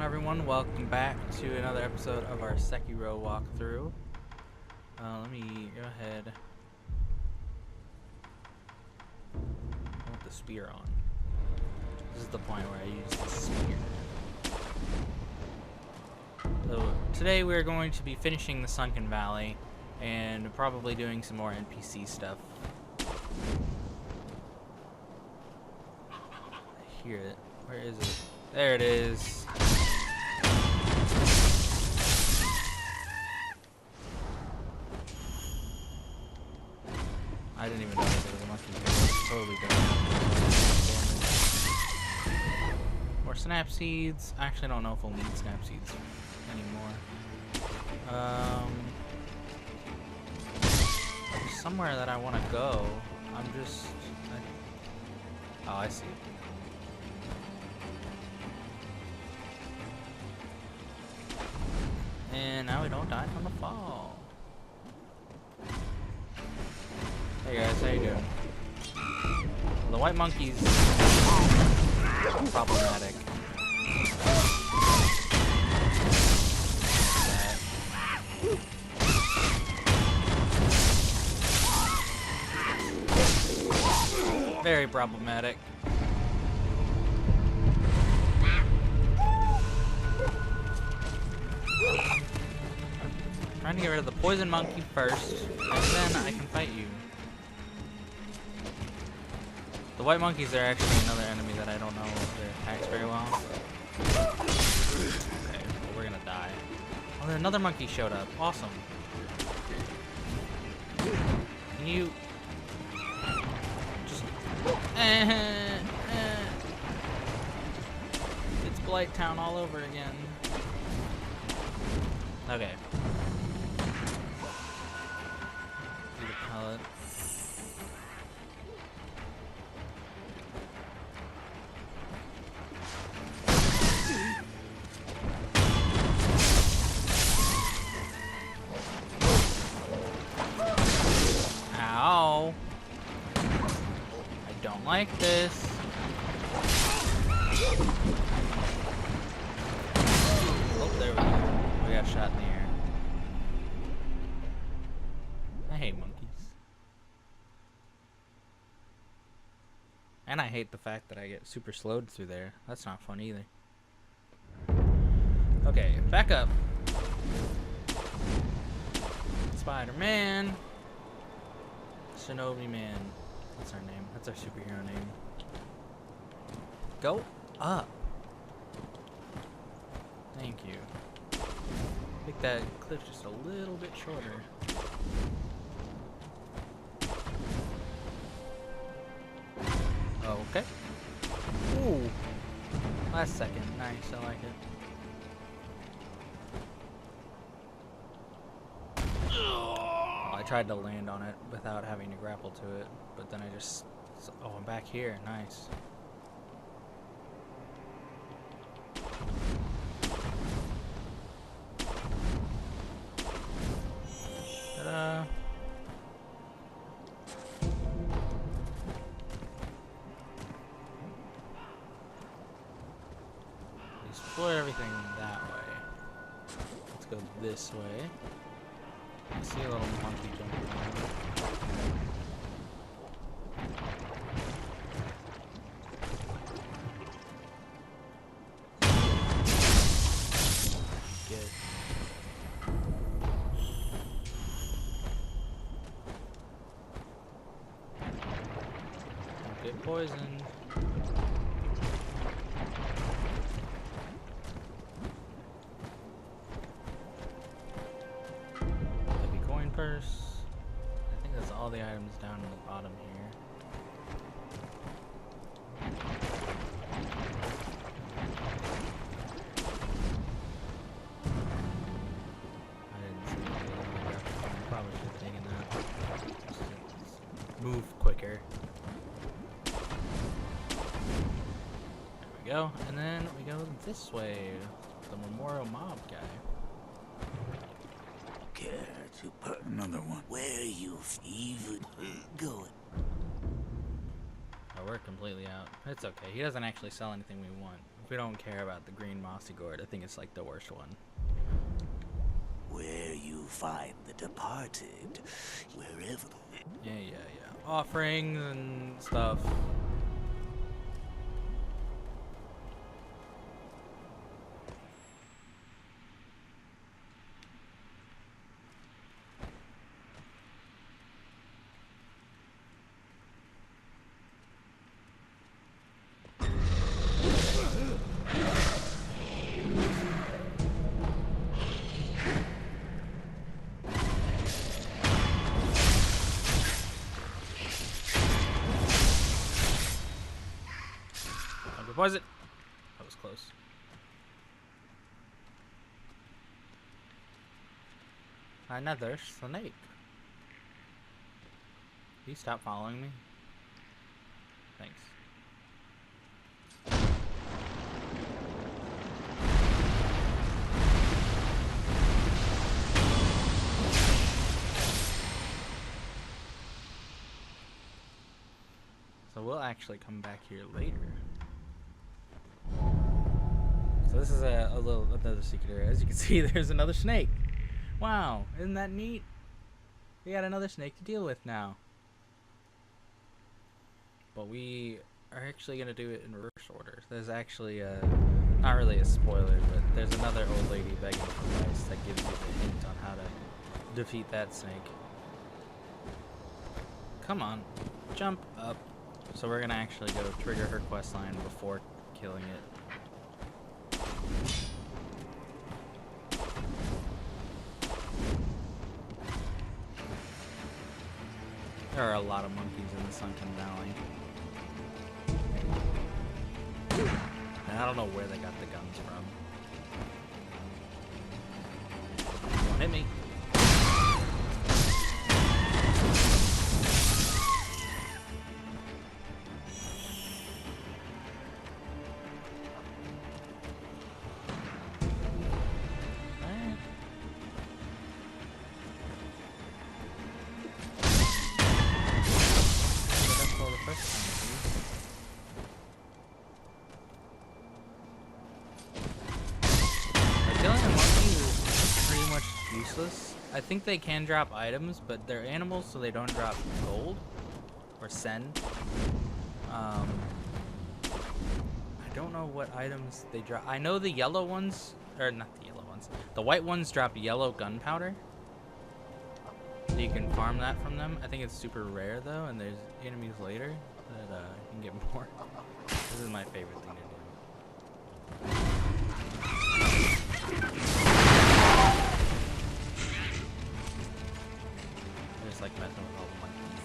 everyone, welcome back to another episode of our Sekiro walkthrough. Let me go ahead. I want the spear on. This is the point where I use the spear. So today we're going to be finishing the Sunken Valley and probably doing some more NPC stuff. I hear it. Where is it? There it is. I didn't even notice there was a monkey here. Totally different. More snap seeds. I actually don't know if we'll need snap seeds anymore. There's somewhere that I want to go. Oh, I see. And now we don't die from the fall. Hey guys, how you doing? Well, the white monkey's problematic. Very problematic. Trying to get rid of the poison monkey first, and then I can fight you. The white monkeys are actually another enemy that I don't know their attacks very well. Okay, well, we're gonna die. Oh, then another monkey showed up. Awesome. Can you just... It's Blight Town all over again. Okay. Do the pellet. Ow. I don't like this. Oh, there we go. We got shot in the air. I hate monkeys. And I hate the fact that I get super slowed through there. That's not fun either. Okay, back up. Spider-Man. Shinobi Man. What's our name? That's our superhero name. Go up. Thank you. Make that cliff just a little bit shorter. Okay. Ooh. Last second. Nice, I like it. I tried to land on it without having to grapple to it, but then I just... Oh, I'm back here. Nice. Ta-da. Explore everything that way. Let's go this way. I see a little monkey jumping around. Good. Don't get poisoned. Purse. I think that's all the items down in the bottom here. I didn't see that. I probably should have taken that. Just move quicker. There we go. And then we go this way. The Memorial Mob guy. To put another one where you even going. Oh, we're completely out. It's okay. He doesn't actually sell anything we want. If we don't care about the green mossy gourd, I think it's like the worst one. Where you find the departed, wherever. Yeah. Offerings and stuff. Was it? That was close. Another snake. Can you stop following me? Thanks. So we'll actually come back here later. So this is another secret area. As you can see, there's another snake. Wow, isn't that neat? We got another snake to deal with now. But we are actually going to do it in reverse order. There's actually not really a spoiler, but there's another old lady begging for advice that gives you the hint on how to defeat that snake. Come on, jump up. So we're going to actually go trigger her questline before killing it. There are a lot of monkeys in the Sunken Valley. And I don't know where they got the guns from. Don't hit me. I think they can drop items, but they're animals, so they don't drop gold or send. I don't know what items they drop. I know the yellow ones, or not the yellow ones, the white ones drop yellow gunpowder. So you can farm that from them. I think it's super rare though, and there's enemies later that you can get more. This is my favorite thing to do. Just like messing with all the monkeys.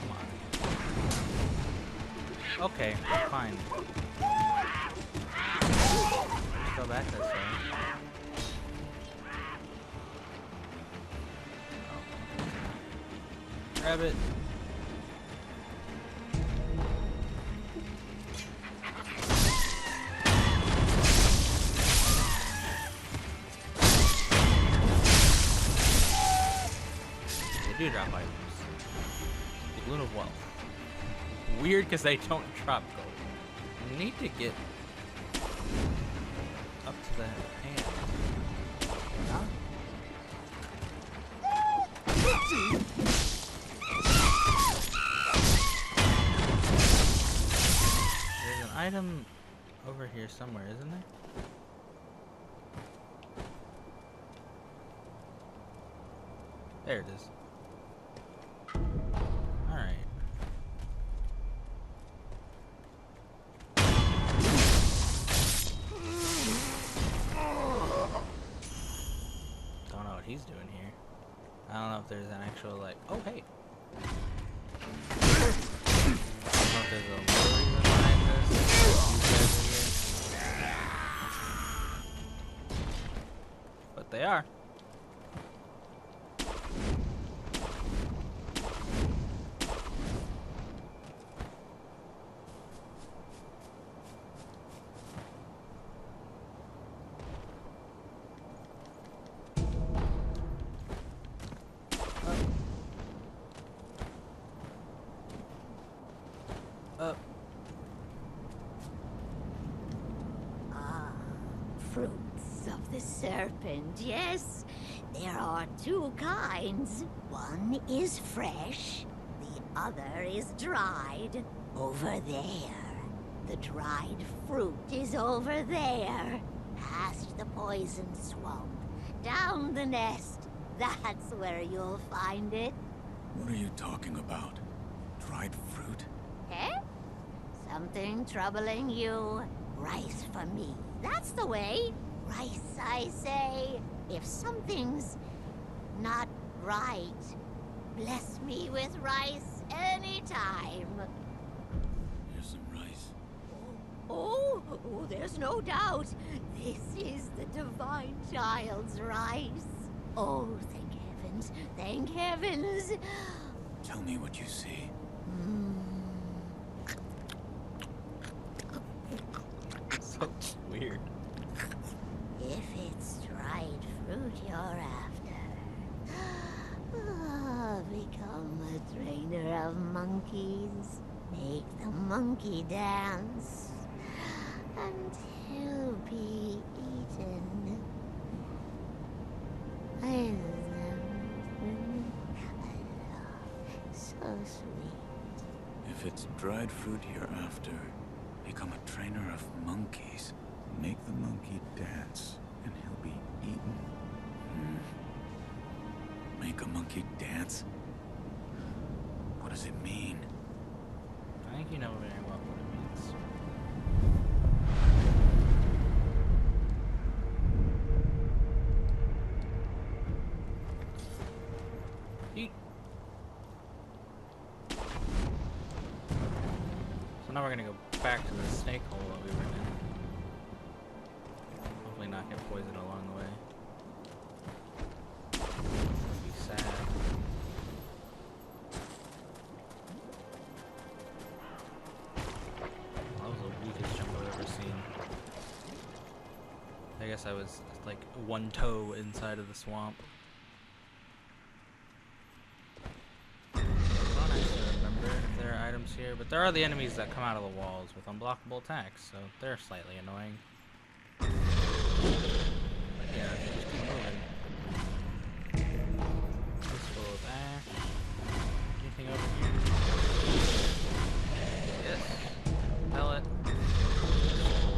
Come on. Okay, fine. Let's go back this way. Oh. Grab it. They do drop items. The Balloon of Wealth. Weird because they don't drop gold. You need to get up to the hand. Huh? There's an item over here somewhere, isn't there? There it is. Alright. Don't know what he's doing here. I don't know if there's an actual, like, oh hey. I don't know if there's a reason behind this. But they are. fruits of the serpent, yes. There are two kinds. One is fresh, the other is dried. Over there. The dried fruit is over there. Past the poison swamp. Down the nest. That's where you'll find it. What are you talking about? Dried fruit? Eh? Something troubling you? Rice for me. That's the way. Rice, I say. If something's not right, bless me with rice anytime. Here's some rice. Oh, there's no doubt. This is the divine child's rice. Oh, thank heavens. Thank heavens. Tell me what you see. So weird. If it's dried fruit you're after, become a trainer of monkeys. Make the monkey dance until be eaten. So sweet. If it's dried fruit hereafter, become a trainer of monkeys. Make the monkey dance, and he'll be eaten. Make a monkey dance? What does it mean? I think you know very well what it means. Eat. So now we're gonna go back to the snake hole that we were in. Hopefully not get poisoned along the way. That'd be sad. That was the weakest jump I've ever seen. I guess I was like one toe inside of the swamp. I don't actually remember if there are items here, but there are the enemies that come out of the walls with unblockable attacks, so they're slightly annoying. But yeah, just keep moving. Fistful of ash. Anything over here? Yes. Pellet.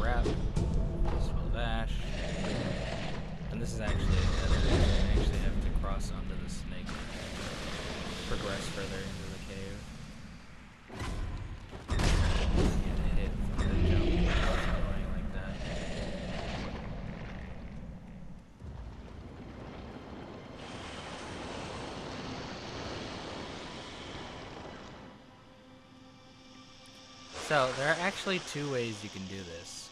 Wrap. Fistful of ash. And this is actually a tether. I actually have to cross onto the snake. Progress further into the cave. Get hit from the jump. It's annoying like that. So, there are actually two ways you can do this.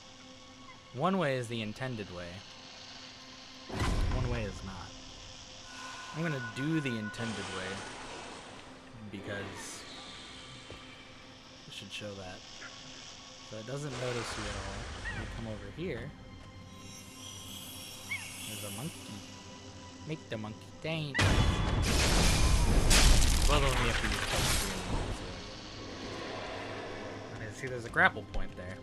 One way is the intended way. One way is not. I'm gonna do the intended way because it should show that. So it doesn't notice you at all. You come over here. There's a monkey. Make the monkey dance. Well, only have to use okay, see, there's a grapple point there.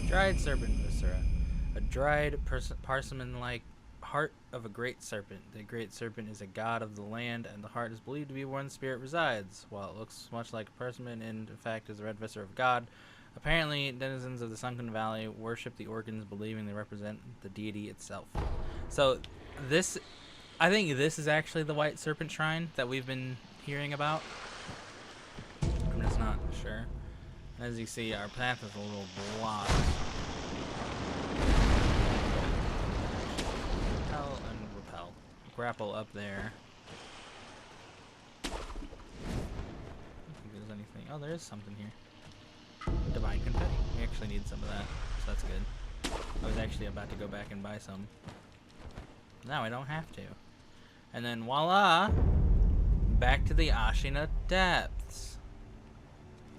Dried serpent viscera. A dried parsimon-like heart of a great serpent. The great serpent is a god of the land, and the heart is believed to be where one spirit resides. While it looks much like a persimmon, and in fact is the red viscera of God, apparently denizens of the sunken valley worship the organs, believing they represent the deity itself. So this, I think this is actually the white serpent shrine that we've been hearing about. I'm just not sure. As you see, our path is a little blocked. Repel and repel. Grapple up there. I don't think there's anything. Oh, there is something here. Divine confetti. We actually need some of that, so that's good. I was actually about to go back and buy some. Now I don't have to. And then voila! Back to the Ashina depths.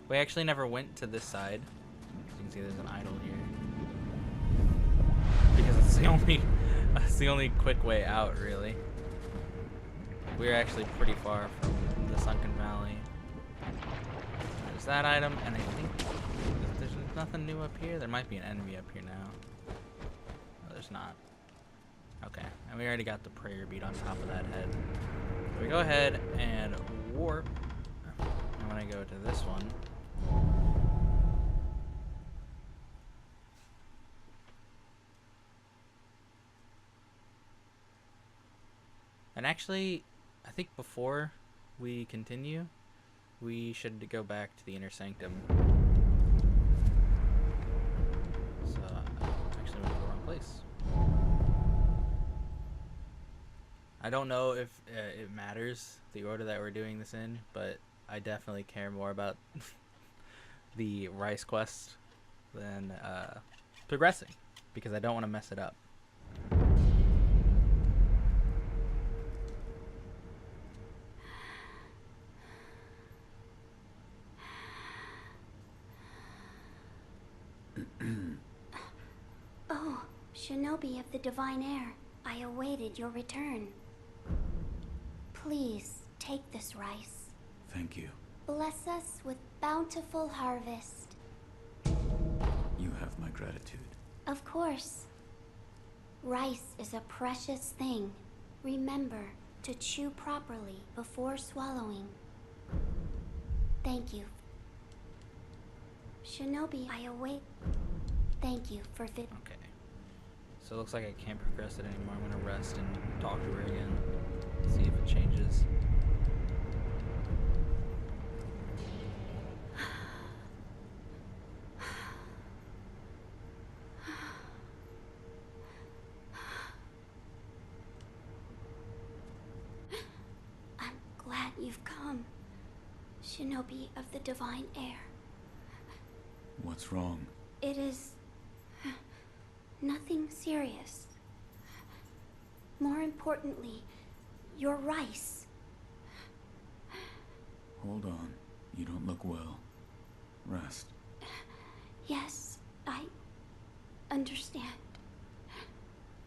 We actually never went to this side. As you can see, there's an idol here. Because it's the only, it's the only quick way out, really. We're actually pretty far from the Sunken Valley. There's that item, and I think there's nothing new up here. There might be an enemy up here now. No, there's not. Okay, and we already got the prayer bead on top of that head. So we go ahead and warp. I'm gonna go to this one. And actually, I think before we continue, we should go back to the Inner Sanctum. So, actually went to the wrong place. I don't know if it matters, the order that we're doing this in, but I definitely care more about the Rice quest than progressing, because I don't want to mess it up. Oh, Shinobi of the Divine Air, I awaited your return. Please take this rice. Thank you. Bless us with bountiful harvest. You have my gratitude. Of course. Rice is a precious thing. Remember to chew properly before swallowing. Thank you. Shinobi, I await. Thank you for Okay. So it looks like I can't progress it anymore. I'm gonna rest and talk to her again. See if it changes. I'm glad you've come, Shinobi of the Divine Air. What's wrong? It is nothing serious. More importantly, your rice. Hold on. You don't look well. Rest. Yes, I understand.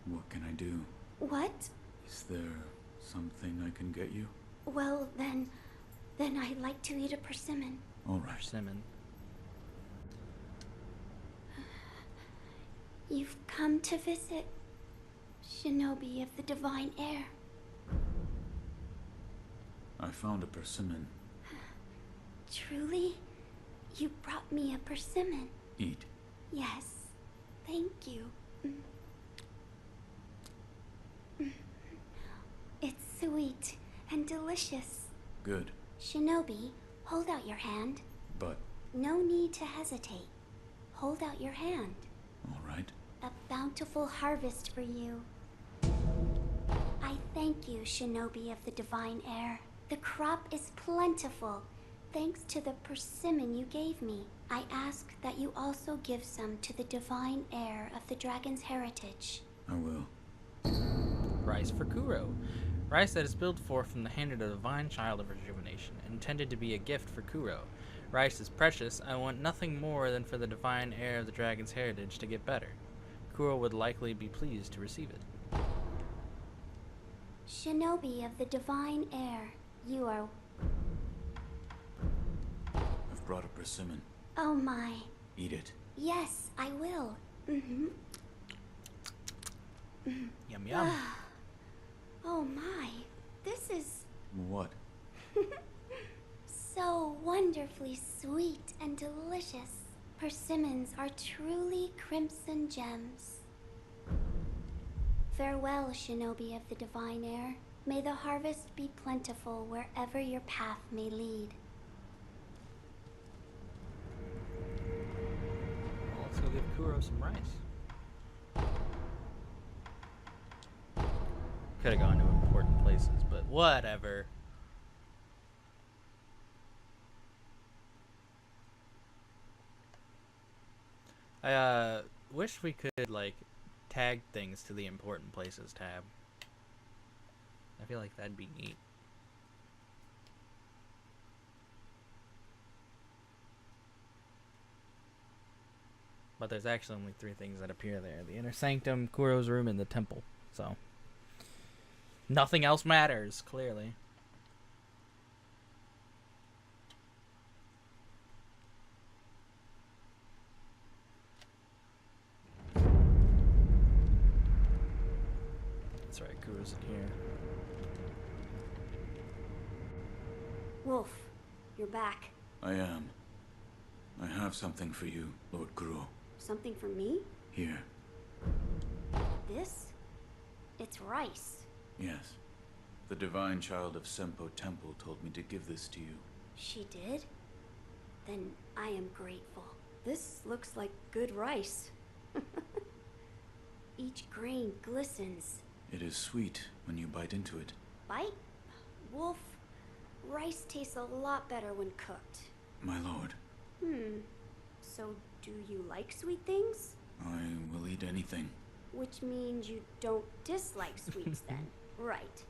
What can I do? What? Is there something I can get you? Well, then I'd like to eat a persimmon. All right. Persimmon. You've come to visit Shinobi of the Divine Air. I found a persimmon. Truly? You brought me a persimmon. Eat. Yes, thank you. It's sweet and delicious. Good. Shinobi, hold out your hand. But, No need to hesitate. Hold out your hand. all right. A bountiful harvest for you. I thank you, Shinobi of the Divine Air. The crop is plentiful, thanks to the persimmon you gave me. I ask that you also give some to the Divine Heir of the Dragon's heritage. I will. Rice for Kuro. Rice that is built forth from the hand of the divine child of rejuvenation, intended to be a gift for Kuro. Rice is precious. I want nothing more than for the divine heir of the dragon's heritage to get better. Kuro would likely be pleased to receive it. Shinobi of the Divine Heir, you are... I've brought a persimmon. Oh my. Eat it. Yes, I will. Yum yum. Oh my. This is What? so wonderfully sweet and delicious. Persimmons are truly crimson gems. Farewell, Shinobi of the Divine Air. May the harvest be plentiful wherever your path may lead. Well, let's go give Kuro some rice. Could have gone to important places, but whatever. I wish we could like tag things to the important places tab. I feel like that'd be neat. But there's actually only 3 things that appear there: the inner sanctum, Kuro's room, and the temple. So nothing else matters, clearly. That's right, Kuro's in here. Wolf, you're back. I am. I have something for you, Lord Kuro. Something for me? Here. This? It's rice. Yes. The divine child of Senpo Temple told me to give this to you. She did? Then I am grateful. This looks like good rice. Each grain glistens. It is sweet when you bite into it. Bite? Wolf, rice tastes a lot better when cooked. My lord, So do you like sweet things? I will eat anything. Which means you don't dislike sweets then. Right.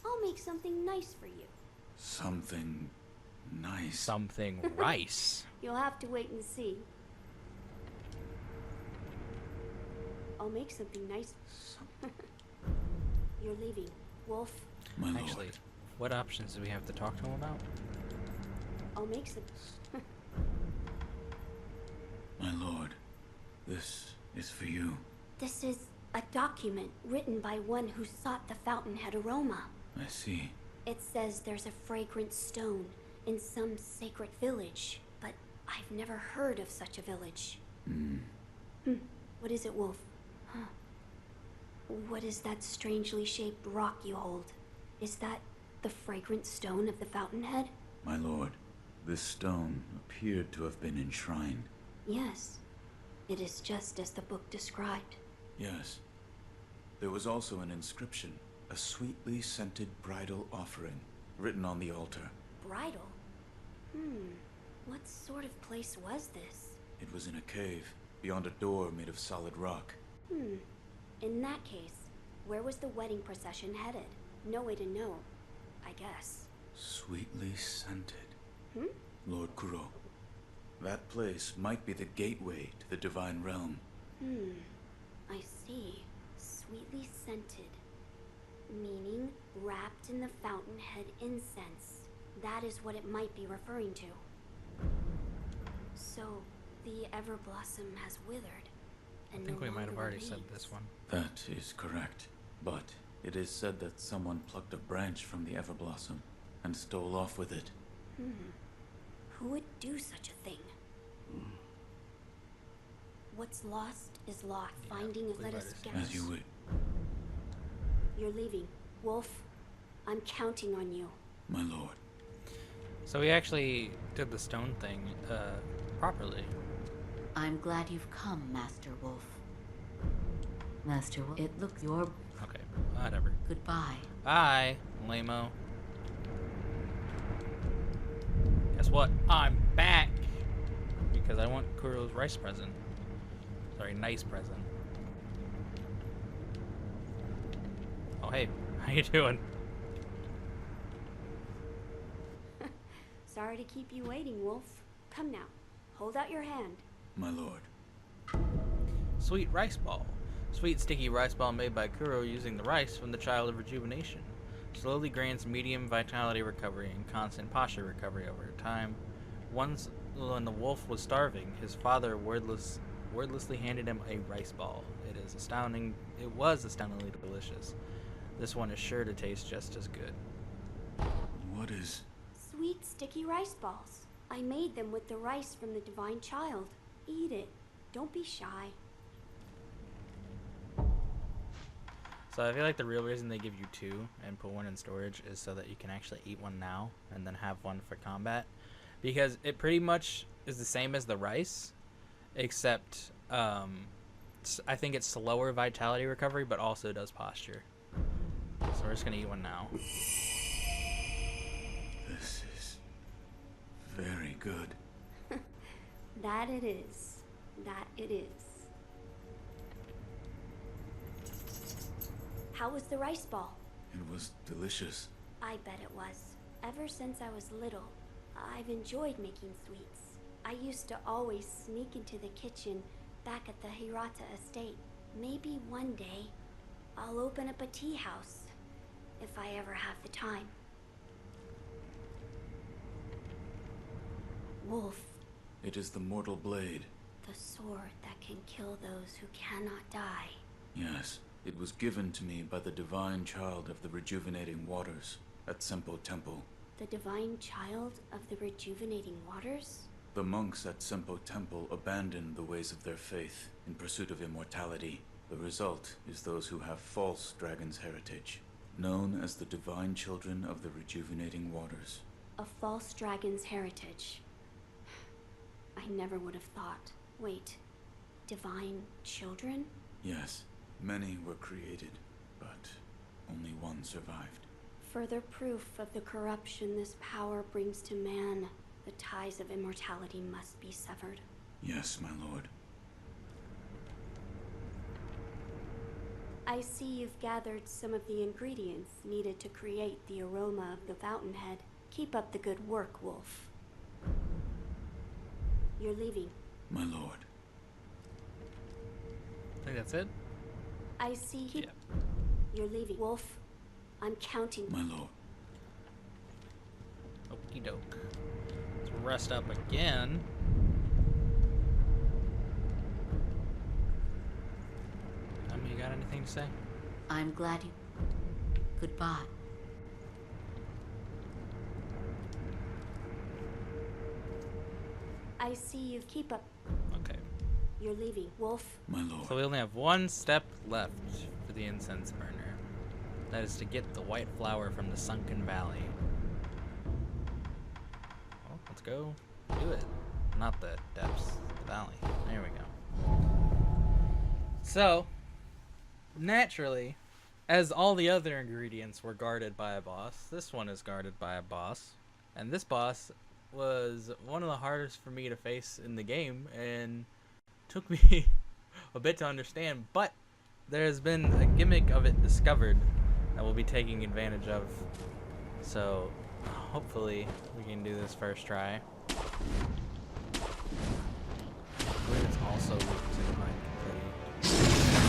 I'll make something nice for you. Something nice. Something rice. You'll have to wait and see. I'll make something nice. You're leaving, Wolf. My lord. Actually, what options do we have to talk to him about? I'll make some. My lord, this is for you. This is a document written by one who sought the fountainhead aroma. I see. It says there's a fragrant stone in some sacred village, but I've never heard of such a village. What is it, Wolf? Huh. What is that strangely shaped rock you hold? Is that the fragrant stone of the fountainhead? My lord, this stone appeared to have been enshrined. Yes. It is just as the book described. Yes. There was also an inscription, a sweetly scented bridal offering, written on the altar. Bridal? What sort of place was this? It was in a cave, beyond a door made of solid rock. In that case, where was the wedding procession headed? No way to know, I guess. Sweetly scented. Lord Kuro, that place might be the gateway to the divine realm. I see. Sweetly scented. Meaning wrapped in the fountainhead incense. That is what it might be referring to. So, the Everblossom has withered. I think we might have already said this one. That is correct. But it is said that someone plucked a branch from the Everblossom and stole off with it. Who would do such a thing? What's lost is lost. Finding it, let us guess. As you would. You're leaving. Wolf, I'm counting on you. My lord. So we actually did the stone thing properly. I'm glad you've come, Master Wolf. Master Wolf, it looks your... Okay, whatever. Goodbye. Bye, lame-o. Guess what? I'm back! Because I want Kuro's rice present. Sorry, nice present. Oh, hey. How you doing? Sorry to keep you waiting, Wolf. Come now. Hold out your hand. My lord. Sweet rice ball. Sweet sticky rice ball made by Kuro using the rice from the Child of Rejuvenation. Slowly grants medium vitality recovery and constant posture recovery over time. Once, when the wolf was starving, his father wordlessly handed him a rice ball. It was astoundingly delicious. This one is sure to taste just as good. What is... Sweet, sticky rice balls. I made them with the rice from the Divine Child. Eat it. Don't be shy. So I feel like the real reason they give you 2 and put 1 in storage is so that you can actually eat one now and then have 1 for combat. Because it pretty much is the same as the rice, except I think it's slower vitality recovery, but also does posture. So we're just going to eat one now. This is... very good. That it is. That it is. How was the rice ball? It was delicious. I bet it was. Ever since I was little, I've enjoyed making sweets. I used to always sneak into the kitchen back at the Hirata estate. Maybe one day, I'll open up a tea house, if I ever have the time. Wolf, It is the mortal blade. the sword that can kill those who cannot die. Yes, it was given to me by the divine child of the rejuvenating waters at Sempo Temple. The divine child of the rejuvenating waters? The monks at Sempo Temple abandoned the ways of their faith in pursuit of immortality. The result is those who have false dragon's heritage, known as the divine children of the rejuvenating waters. A false dragon's heritage. I never would have thought. Wait, divine children? Yes, many were created, but only one survived. Further proof of the corruption this power brings to man. The ties of immortality must be severed. Yes, my lord. I see you've gathered some of the ingredients needed to create the aroma of the fountainhead. Keep up the good work, Wolf. You're leaving. My lord. I think that's it. I see. Yeah. You're leaving. Wolf, I'm counting. My lord. Okie doke. Let's rest up again. You got anything to say? I'm glad you... Goodbye. I see you. Keep up. Okay. You're leaving. Wolf. My lord. So we only have one step left for the incense burner. That is to get the white flower from the sunken valley. Well, let's go do it. Not the depths, the valley. There we go. So, naturally, as all the other ingredients were guarded by a boss, this one is guarded by a boss. And this boss was one of the hardest for me to face in the game, and took me a bit to understand, but there has been a gimmick of it discovered that we'll be taking advantage of. So, hopefully, we can do this first try. I believe it's also weak to divine completely.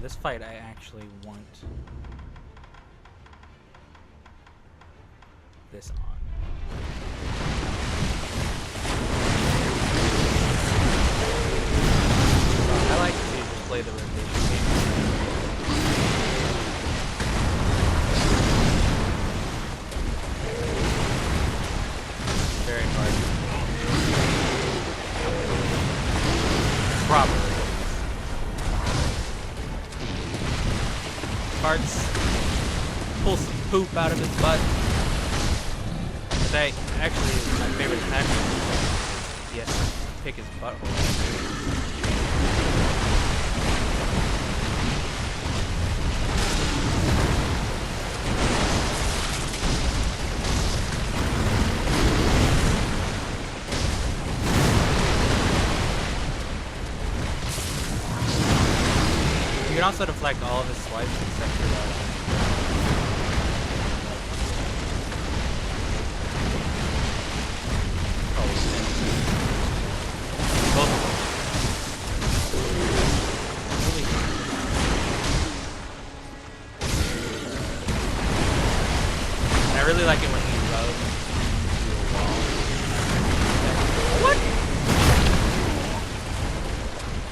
This fight I actually want this on. I like to just play the rotation game. Very hard. Properly. Farts, pull some poop out of his butt. That actually is my favorite tactic. Yes, pick his butthole. You can also deflect all of his swipes except for that. Both of them. And I really like it when he rubs into a wall. What?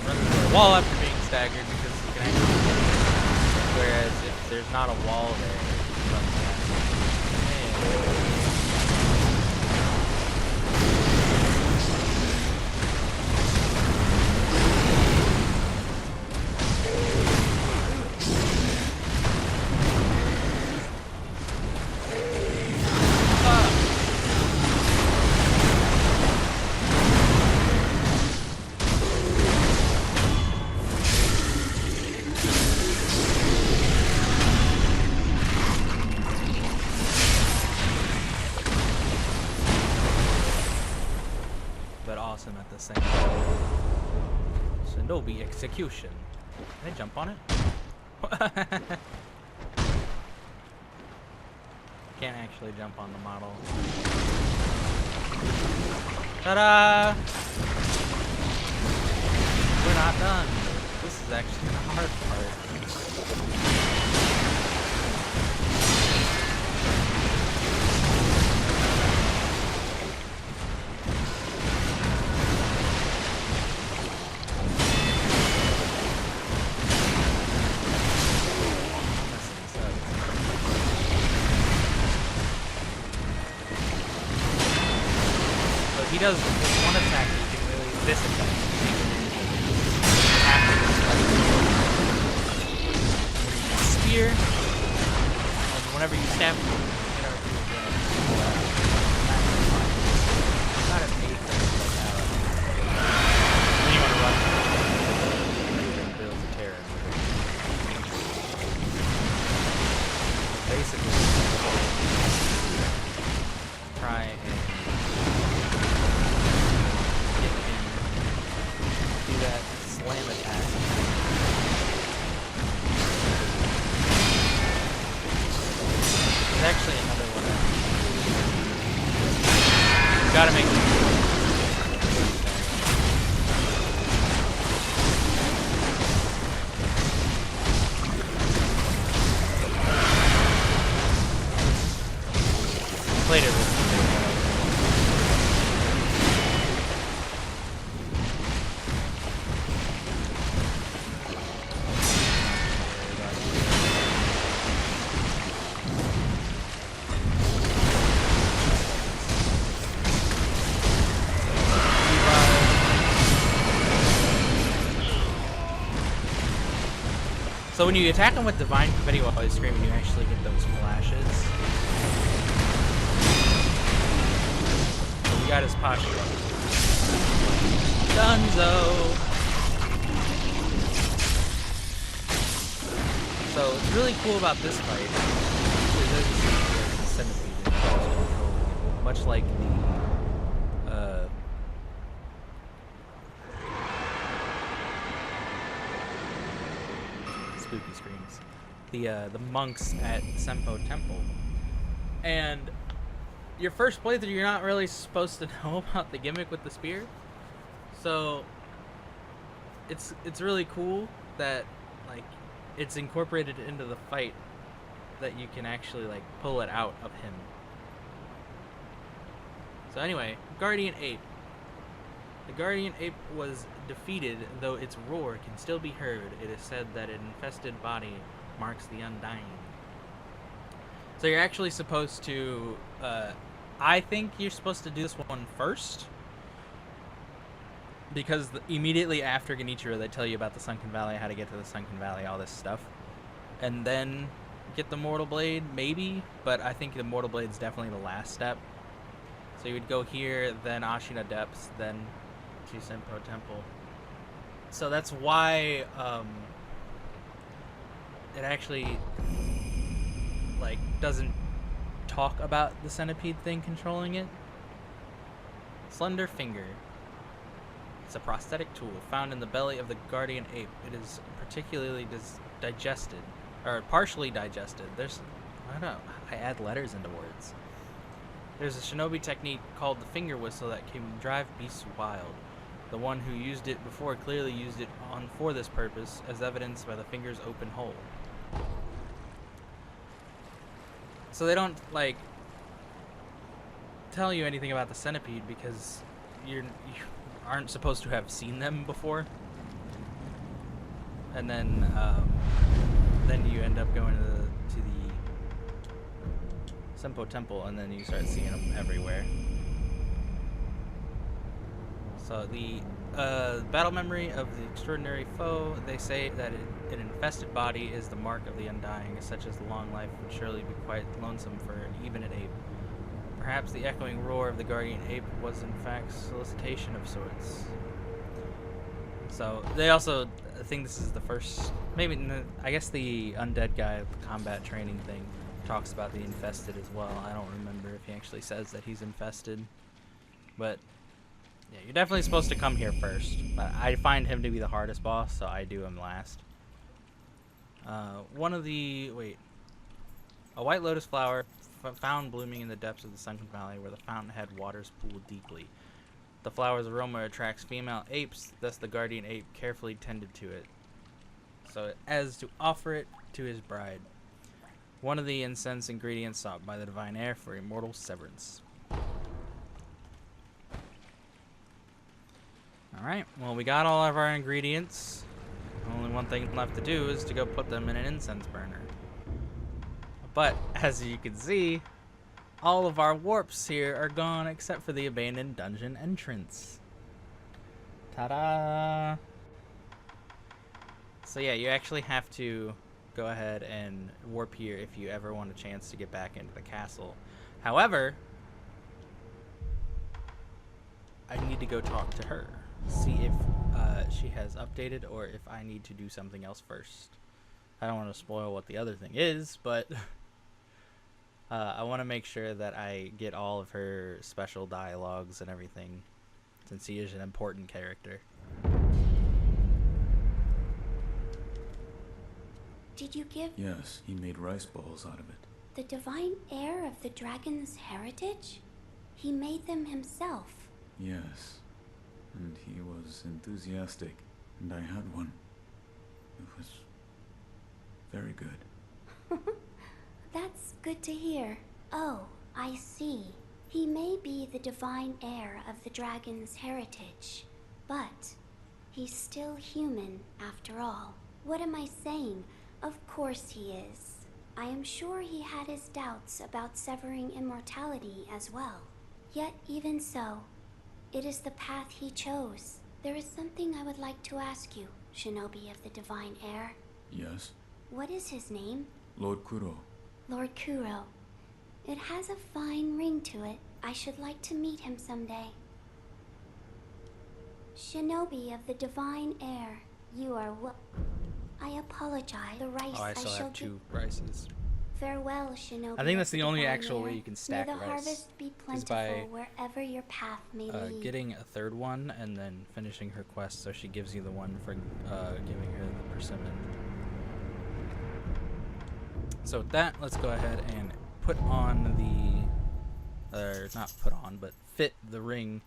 Runs into a wall after being staggered because he can actually. Whereas if there's not a wall there, he runs past it. awesome at the same time. Shinobi execution. Can I jump on it? Can't actually jump on the model. Ta-da! We're not done. This is actually the hard part. He does one attack that you can really this attack. Spear, and whenever you stab him, you know, not an 8 like that. Then you want to run and build a terror. Basically, try and that slam attack. There's actually another one. You gotta make played it with So when you attack him with Divine Confetti while he's screaming, you actually get those flashes. So we got his posture. Dunzo! So what's really cool about this fight is there's a centipede, much like the spooky screams. The monks at Senpo Temple. And your first playthrough, you're not really supposed to know about the gimmick with the spear. So it's really cool that like it's incorporated into the fight that you can actually like pull it out of him. So anyway, Guardian Ape. The Guardian Ape was defeated, though its roar can still be heard. It is said that an infested body marks the undying. So you're actually supposed to, I think you're supposed to do this one first. Because immediately after Genichiro, they tell you about the Sunken Valley, how to get to the Sunken Valley, all this stuff. And then get the Mortal Blade, maybe. But I think the Mortal Blade's definitely the last step. So you would go here, then Ashina Depths, then to Senpo Temple. So that's why it actually like doesn't talk about the centipede thing controlling it. Slender Finger. It's a prosthetic tool found in the belly of the Guardian Ape. It is particularly digested, or partially digested. I don't know, I add letters into words. There's a shinobi technique called the finger whistle that can drive beasts wild. The one who used it before clearly used it for this purpose, as evidenced by the finger's open hole. So they don't, like, tell you anything about the centipede because you aren't supposed to have seen them before. And then you end up going to the Senpo Temple, and then you start seeing them everywhere. So the battle memory of the extraordinary foe, they say that an infested body is the mark of the undying, such as the long life would surely be quite lonesome for even an ape. Perhaps the echoing roar of the guardian ape was in fact solicitation of sorts. So they also think this is the first, maybe, I guess the undead guy with the combat training thing talks about the infested as well. I don't remember if he actually says that he's infested, but Yeah, you're definitely supposed to come here first, but I find him to be the hardest boss, so I do him last. A white lotus flower found blooming in the depths of the sunken valley where the fountainhead waters pool deeply. The flower's aroma attracts female apes, thus the guardian ape carefully tended to it, so as to offer it to his bride. One of the incense ingredients sought by the divine heir for immortal severance. Alright, well, we got all of our ingredients. Only one thing left to do is to go put them in an incense burner. But, as you can see, all of our warps here are gone except for the abandoned dungeon entrance. Ta-da! So yeah, you actually have to go ahead and warp here if you ever want a chance to get back into the castle. However, I need to go talk to her. See if she has updated or if I need to do something else first. I don't want to spoil what the other thing is, but I want to make sure that I get all of her special dialogues and everything, since he is an important character. Did you give Yes, he made rice balls out of it. the divine heir of the dragon's heritage? He made them himself. Yes. And he was enthusiastic, and I had one. It was very good. That's good to hear. Oh, I see. He may be the divine heir of the dragon's heritage, but he's still human after all. What am I saying? Of course he is. I am sure he had his doubts about severing immortality as well. Yet even so, it is the path he chose. There is something I would like to ask you, Shinobi of the divine heir. Yes? What is his name? Lord Kuro. Lord Kuro. It has a fine ring to it. I should like to meet him someday. Shinobi of the divine heir, you are I apologize. The rice Oh, I still have 2 rices. Farewell, Shinobi. I think that's of the only divine actual heir. way you can stack May the rice, harvest be is plentiful by wherever your path may lead. getting a 3rd one and then finishing her quest, so she gives you the one for giving her the persimmon. So with that, let's go ahead and put on not put on, but fit the ring,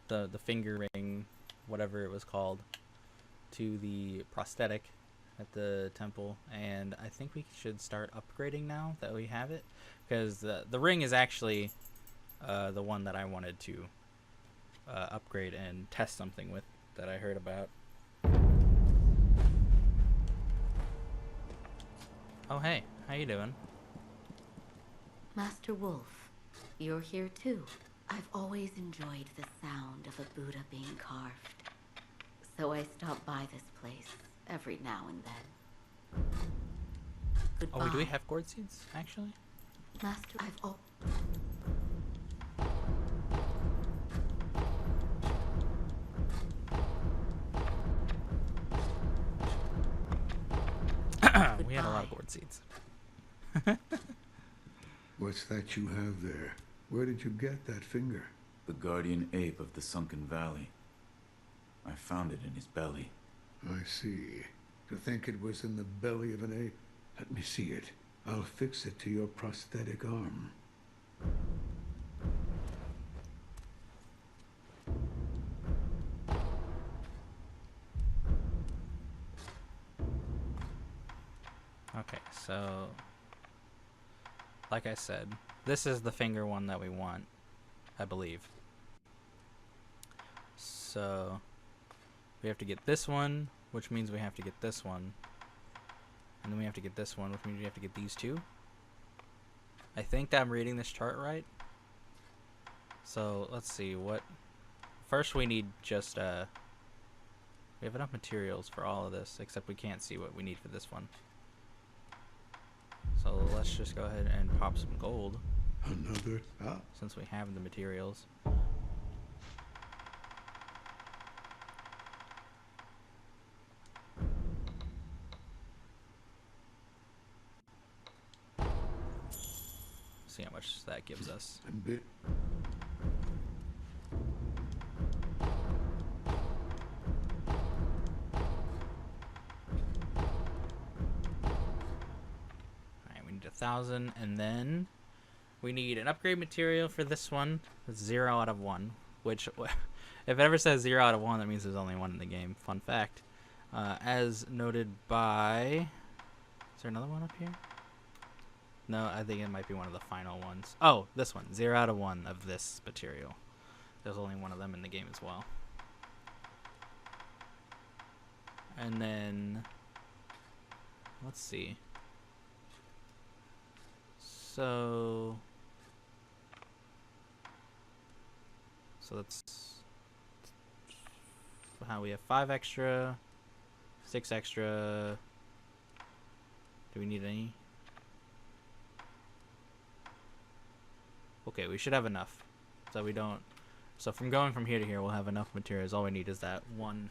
the finger ring, whatever it was called, to the prosthetic at the temple. And I think we should start upgrading now that we have it, because the ring is actually the one that I wanted to upgrade and test something with that I heard about. Oh hey, how you doing? Master Wolf, you're here too. I've always enjoyed the sound of a Buddha being carved, so I stop by this place every now and then. Goodbye. Oh, do we have gourd seeds, actually? Master, We had a lot of gourd seeds. What's that you have there? Where did you get that finger? The guardian ape of the sunken valley. I found it in his belly. I see. To think it was in the belly of an ape. Let me see it. I'll fix it to your prosthetic arm. Okay, so like I said, this is the finger one that we want, I believe. So we have to get this one, which means we have to get this one. And then we have to get this one, which means we have to get these 2. I think I'm reading this chart right. So let's see what. First we need just we have enough materials for all of this, except we can't see what we need for this one. So let's just go ahead and pop some gold. Another? Ah. Since we have the materials. See how much that gives us. A bit. 5,000, and then we need an upgrade material for this one. It's 0 out of 1, which if it ever says 0 out of 1, that means there's only one in the game. Fun fact. As noted by... Is there another one up here? No, I think it might be one of the final ones. Oh, this one. 0 out of 1 of this material. There's only one of them in the game as well. And then... Let's see. So that's how we have 5 extra, 6 extra. Do we need any? Okay, we should have enough. So we don't. So from going from here to here, we'll have enough materials. All we need is that one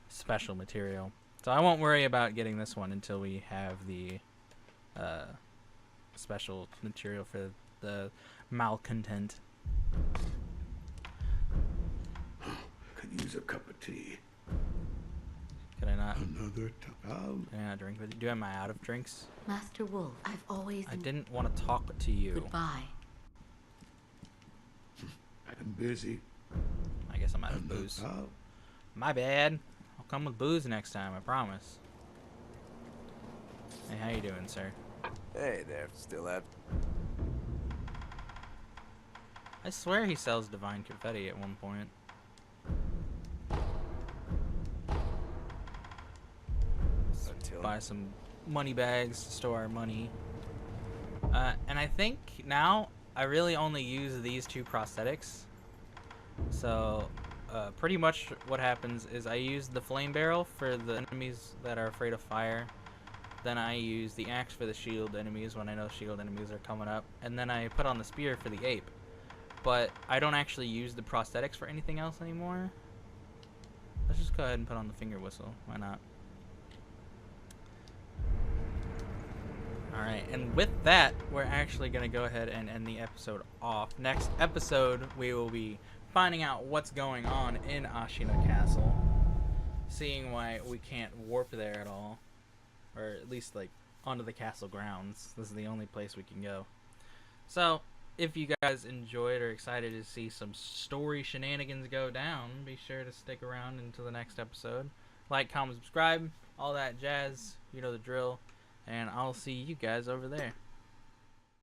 special material. So I won't worry about getting this one until we have the special material for the malcontent. Could use a cup of tea. Could I not? Another time. Can I not drink with you? Am I out of drinks? Master Wolf, I've always... I didn't want to talk to you. Goodbye. I'm busy. I guess I'm out of booze. My bad. I'll come with booze next time, I promise. Hey, how you doing, sir? Hey there, still have... I swear he sells divine confetti at one point. Until... Buy some money bags to store our money. And I think now I really only use these 2 prosthetics. So pretty much what happens is I use the flame barrel for the enemies that are afraid of fire. Then I use the axe for the shield enemies when I know shield enemies are coming up. And then I put on the spear for the ape. But I don't actually use the prosthetics for anything else anymore. Let's just go ahead and put on the finger whistle. Why not? Alright, and with that, we're actually going to go ahead and end the episode off. Next episode, we will be finding out what's going on in Ashina Castle. Seeing why we can't warp there at all. Or at least, like, onto the castle grounds. This is the only place we can go. So, if you guys enjoyed or excited to see some story shenanigans go down, be sure to stick around until the next episode. Like, comment, subscribe, all that jazz. You know the drill. And I'll see you guys over there.